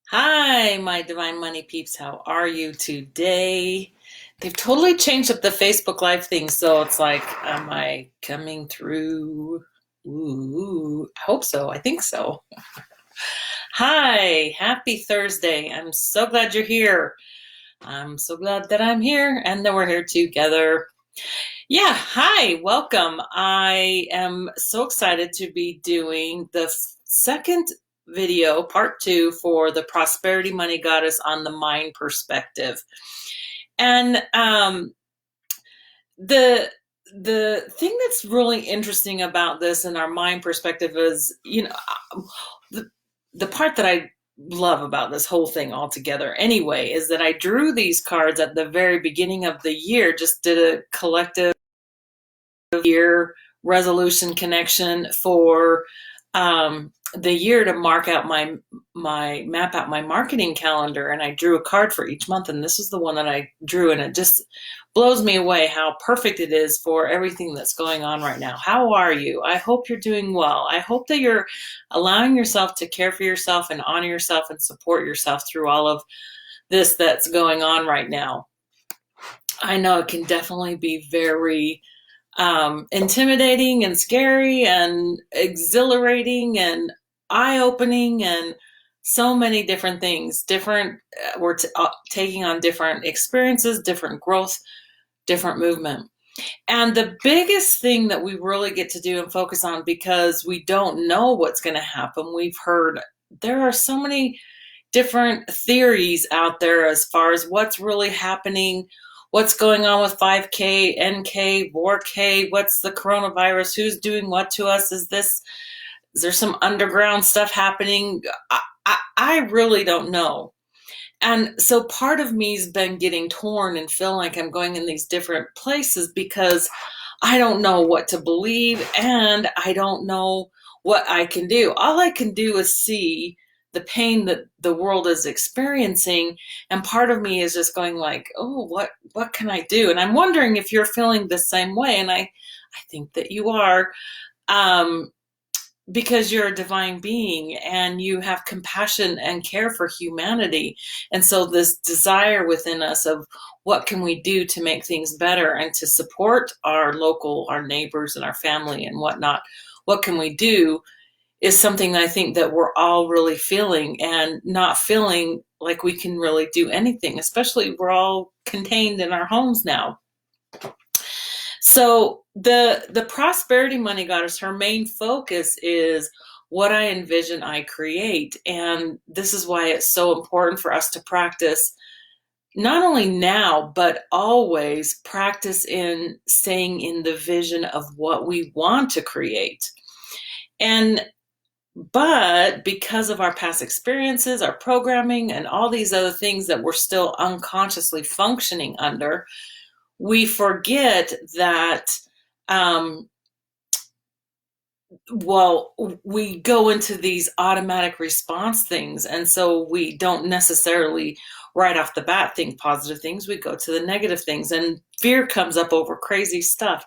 Hi, my Divine Money peeps. How are you today? They've totally changed up the Facebook Live thing, so it's like, am I coming through? Ooh, I hope so. I think so. Hi, happy Thursday. I'm so glad you're here. I'm so glad that I'm here and that we're here together. Yeah, hi, welcome. I am so excited to be doing the second video, part two, for the Prosperity Money Goddess on the mind perspective. And the the thing that's really interesting about this in our mind perspective is, the the part that I love about this whole thing altogether anyway is that I drew these cards at the very beginning of the year, just did a collective year resolution connection for the year to mark out my map out my marketing calendar, and I drew a card for each month, and this is the one that I drew, and it just blows me away how perfect it is for everything that's going on right now. How are you? I hope you're doing well. I hope that you're allowing yourself to care for yourself and honor yourself and support yourself through all of this that's going on right now. I know it can definitely be very intimidating and scary and exhilarating and eye-opening and so many different things. We're taking on different experiences, different growth, different movement. And the biggest thing that we really get to do and focus on, because we don't know what's going to happen, we've heard there are so many different theories out there as far as what's really happening, what's going on with 5K, NK, 4K, what's the coronavirus, who's doing what to us, is there some underground stuff happening? I really don't know. And so part of me's been getting torn and feeling like I'm going in these different places because I don't know what to believe and I don't know what I can do. All I can do is see the pain that the world is experiencing, and part of me is just going like, oh, what can I do? And I'm wondering if you're feeling the same way, and I think that you are. Because you're a divine being and you have compassion and care for humanity. And so this desire within us of what can we do to make things better and to support our neighbors and our family and whatnot, what can we do, is something that I think that we're all really feeling, and not feeling like we can really do anything, especially we're all contained in our homes now. So the prosperity money goddess, her main focus is what I envision I create. And this is why it's so important for us to practice, not only now, but always practice in staying in the vision of what we want to create. But because of our past experiences, our programming, and all these other things that we're still unconsciously functioning under, we forget that, we go into these automatic response things. And so we don't necessarily right off the bat think positive things. We go to the negative things, and fear comes up over crazy stuff.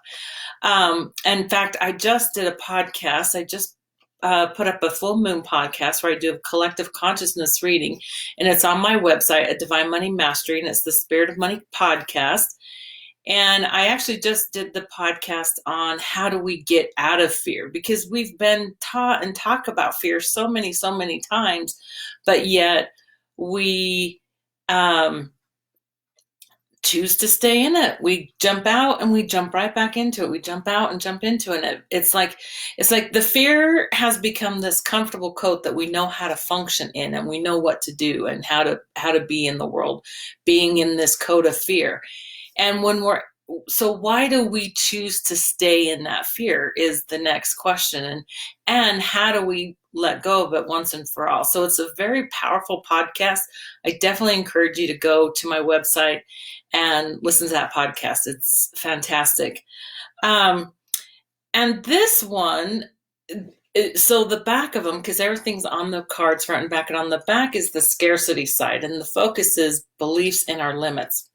In fact, I just did a podcast. I just put up a full moon podcast where I do a collective consciousness reading, and it's on my website at DivineMoneyMastery, and it's the Spirit of Money podcast. And I actually just did the podcast on how do we get out of fear, because we've been taught and talk about fear so many times, but yet we choose to stay in it. We jump out and we jump right back into it. We jump out and jump into it. It's like the fear has become this comfortable coat that we know how to function in, and we know what to do and how to be in the world, being in this coat of fear. And so why do we choose to stay in that fear is the next question. And how do we let go of it once and for all? So it's a very powerful podcast. I definitely encourage you to go to my website and listen to that podcast. It's fantastic. And this one, so the back of them, because everything's on the cards front and back, and on the back is the scarcity side, and the focus is beliefs in our limits.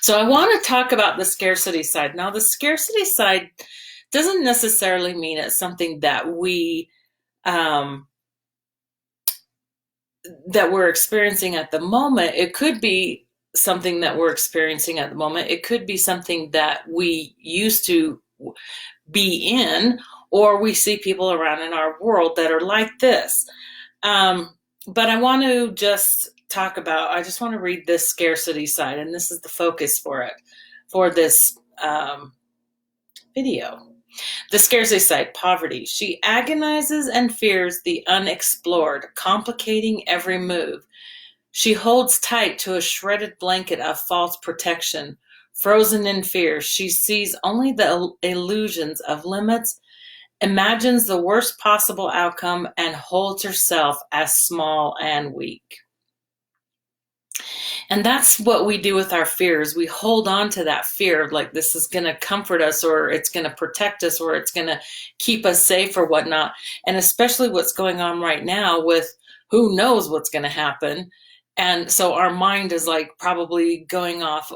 So I want to talk about the scarcity side. Now, the scarcity side doesn't necessarily mean it's something that we that we're experiencing at the moment. It could be something that we're experiencing at the moment. It could be something that we used to be in, or we see people around in our world that are like this. But I want to just I just want to read this scarcity side, and this is the focus for it, for this video. The scarcity side, poverty. She agonizes and fears the unexplored, complicating every move. She holds tight to a shredded blanket of false protection. Frozen in fear, she sees only the illusions of limits, imagines the worst possible outcome, and holds herself as small and weak. And that's what we do with our fears. We hold on to that fear, like this is going to comfort us, or it's going to protect us, or it's going to keep us safe or whatnot. And especially what's going on right now with who knows what's going to happen. And so our mind is like probably going off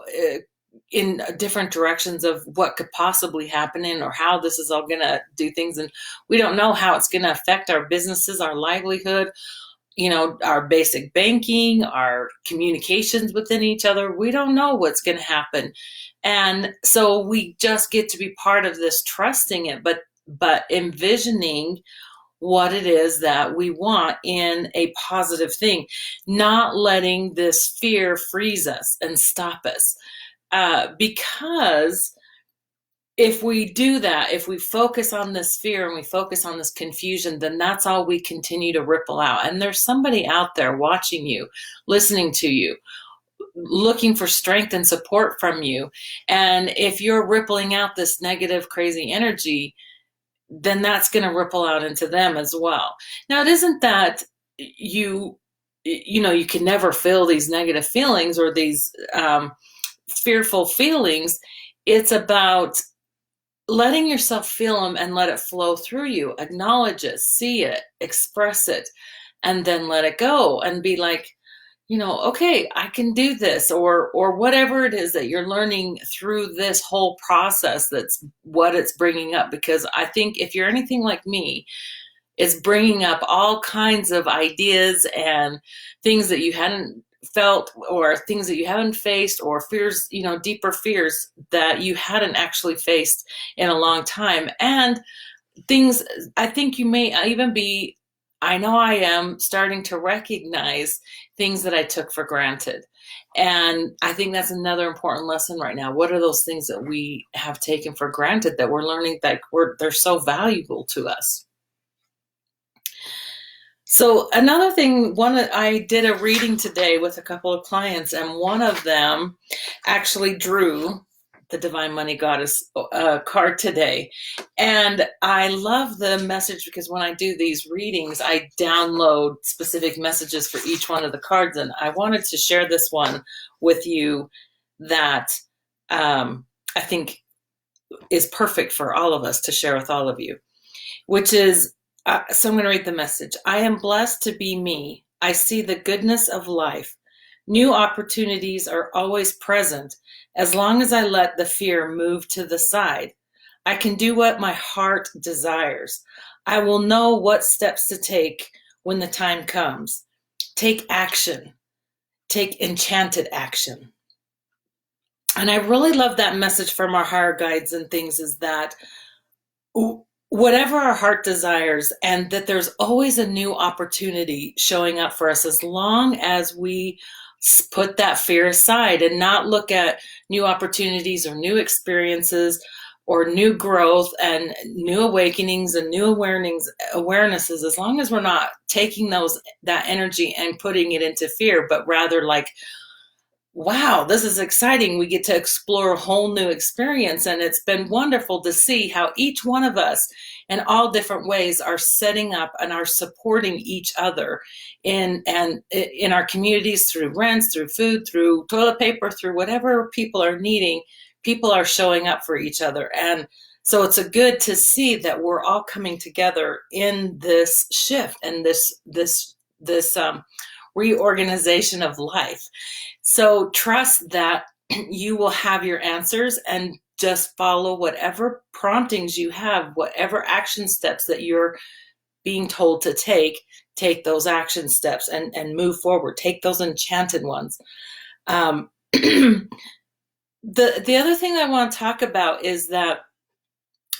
in different directions of what could possibly happen or how this is all going to do things. And we don't know how it's going to affect our businesses, our livelihood, our basic banking, our communications within each other. We don't know what's going to happen. And so we just get to be part of this, trusting it, but envisioning what it is that we want in a positive thing, not letting this fear freeze us and stop us. Because if we do that, if we focus on this fear and we focus on this confusion, then that's all we continue to ripple out. And there's somebody out there watching you, listening to you, looking for strength and support from you. And if you're rippling out this negative, crazy energy, then that's going to ripple out into them as well. Now, it isn't that you can never feel these negative feelings or these fearful feelings. It's about letting yourself feel them and let it flow through you. Acknowledge it, see it, express it, and then let it go and be like, okay, I can do this, or whatever it is that you're learning through this whole process. That's what it's bringing up. Because I think if you're anything like me, it's bringing up all kinds of ideas and things that you hadn't felt, or things that you haven't faced, or fears, deeper fears that you hadn't actually faced in a long time. And things, I think you may even be, I know I am starting to recognize things that I took for granted. And I think that's another important lesson right now. What are those things that we have taken for granted that we're learning that they're so valuable to us? So another thing, I did a reading today with a couple of clients, and one of them actually drew the Divine Money Goddess card today. And I love the message, because when I do these readings, I download specific messages for each one of the cards. And I wanted to share this one with you that I think is perfect for all of us to share with all of you, which is, so I'm going to read the message. I am blessed to be me. I see the goodness of life. New opportunities are always present as long as I let the fear move to the side. I can do what my heart desires. I will know what steps to take when the time comes. Take action. Take enchanted action. And I really love that message from our higher guides and things, is that whatever our heart desires, and that there's always a new opportunity showing up for us, as long as we put that fear aside and not look at new opportunities or new experiences or new growth and new awakenings and new awarenesses, as long as we're not taking that energy and putting it into fear, but rather like, wow, this is exciting. We get to explore a whole new experience. And it's been wonderful to see how each one of us in all different ways are setting up and are supporting each other in our communities, through rents, through food, through toilet paper, through whatever people are needing. People are showing up for each other. And so it's good to see that we're all coming together in this shift and this reorganization of life. So trust that you will have your answers, and just follow whatever promptings you have, whatever action steps that you're being told to take those action steps and move forward. Take those enchanted ones. The other thing I want to talk about is that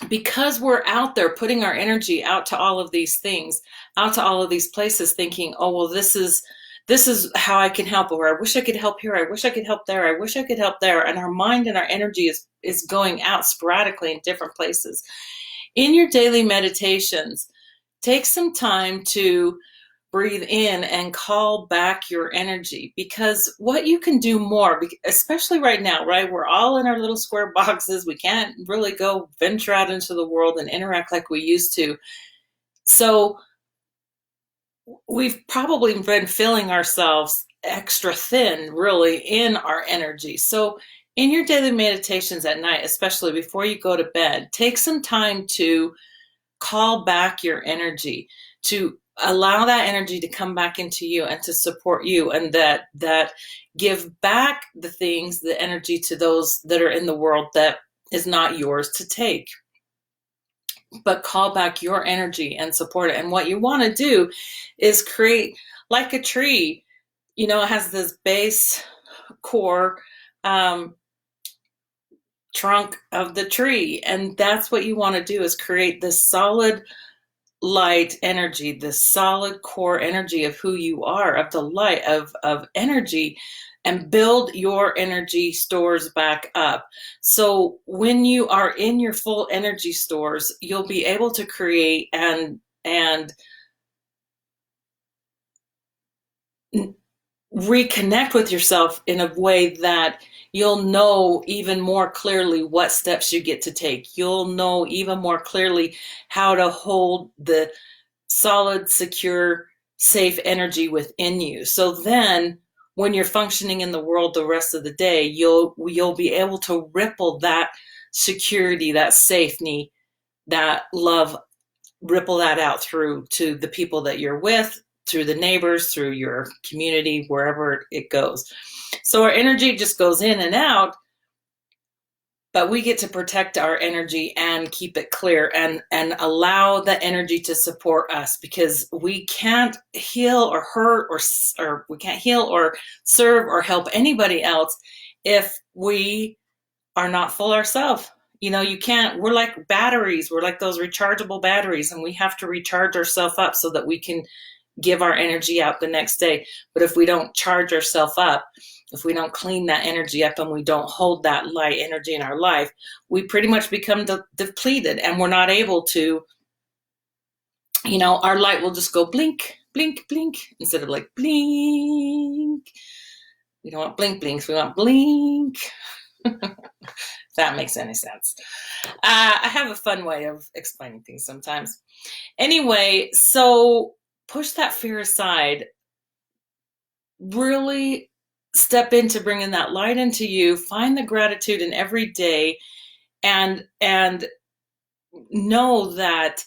because we're out there putting our energy out to all of these things, out to all of these places, thinking, oh, well, this is how I can help, or I wish I could help here, I wish I could help there, I wish I could help there. And our mind and our energy is going out sporadically in different places. In your daily meditations, take some time to breathe in and call back your energy, because what you can do more, especially right now, right? We're all in our little square boxes. We can't really go venture out into the world and interact like we used to. So we've probably been filling ourselves extra thin, really, in our energy. So in your daily meditations at night, especially before you go to bed, take some time to call back your energy, to allow that energy to come back into you and to support you, and that give back the things, the energy, to those that are in the world that is not yours to take. But call back your energy and support it. And what you want to do is create, like a tree, it has this base core trunk of the tree. And that's what you want to do, is create this solid light energy, this solid core energy of who you are, of the light of energy, and build your energy stores back up. So when you are in your full energy stores, you'll be able to create and reconnect with yourself in a way that you'll know even more clearly what steps you get to take. You'll know even more clearly how to hold the solid, secure, safe energy within you. So then when you're functioning in the world the rest of the day, you'll be able to ripple that security, that safety, that love, ripple that out through to the people that you're with, through the neighbors, through your community, wherever it goes. So our energy just goes in and out, but we get to protect our energy and keep it clear and allow the energy to support us, because we can't heal or hurt or we can't heal or serve or help anybody else if we are not full ourselves. You can't, we're like batteries. We're like those rechargeable batteries, and we have to recharge ourselves up so that we can give our energy out the next day. But if we don't charge ourselves up, if we don't clean that energy up, and we don't hold that light energy in our life, we pretty much become depleted, and we're not able to, our light will just go blink, blink, blink, instead of like blink. We don't want blink blinks, we want blink. If that makes any sense. I have a fun way of explaining things sometimes. Anyway, so push that fear aside. Really step into bringing that light into you. Find the gratitude in every day, and know that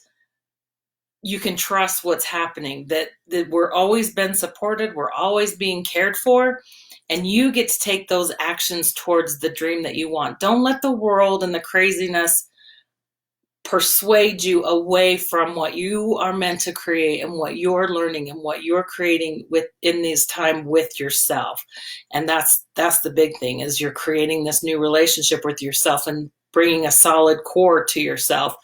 you can trust what's happening, that we're always been supported, we're always being cared for, and you get to take those actions towards the dream that you want. Don't let the world and the craziness persuade you away from what you are meant to create, and what you're learning, and what you're creating in this time with yourself. And that's the big thing, is you're creating this new relationship with yourself and bringing a solid core to yourself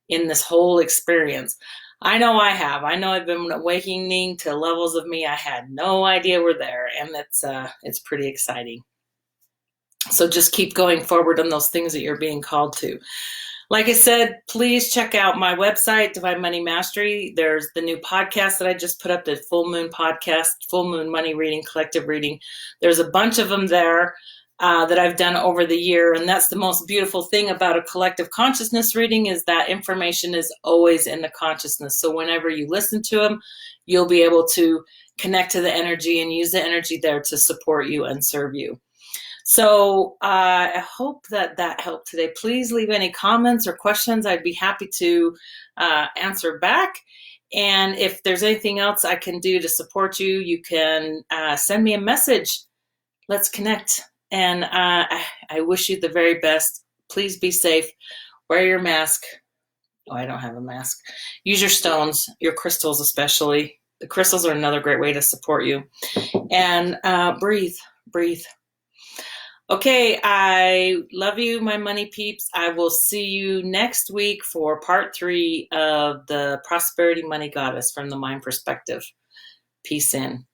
in this whole experience. I know I've been awakening to levels of me I had no idea were there, and it's pretty exciting. So just keep going forward on those things that you're being called to. Like I said, please check out my website, Divine Money Mastery. There's the new podcast that I just put up, the Full Moon podcast, Full Moon Money Reading, Collective Reading. There's a bunch of them there that I've done over the year. And that's the most beautiful thing about a collective consciousness reading, is that information is always in the consciousness. So whenever you listen to them, you'll be able to connect to the energy and use the energy there to support you and serve you. So I hope that helped today. Please leave any comments or questions. I'd be happy to answer back. And if there's anything else I can do to support you, you can send me a message. Let's connect. And I wish you the very best. Please be safe. Wear your mask. Oh, I don't have a mask. Use your stones, your crystals especially. The crystals are another great way to support you. And breathe, breathe. Okay, I love you, my money peeps. I will see you next week for part 3 of the Prosperity Money Goddess from the Mind Perspective. Peace in.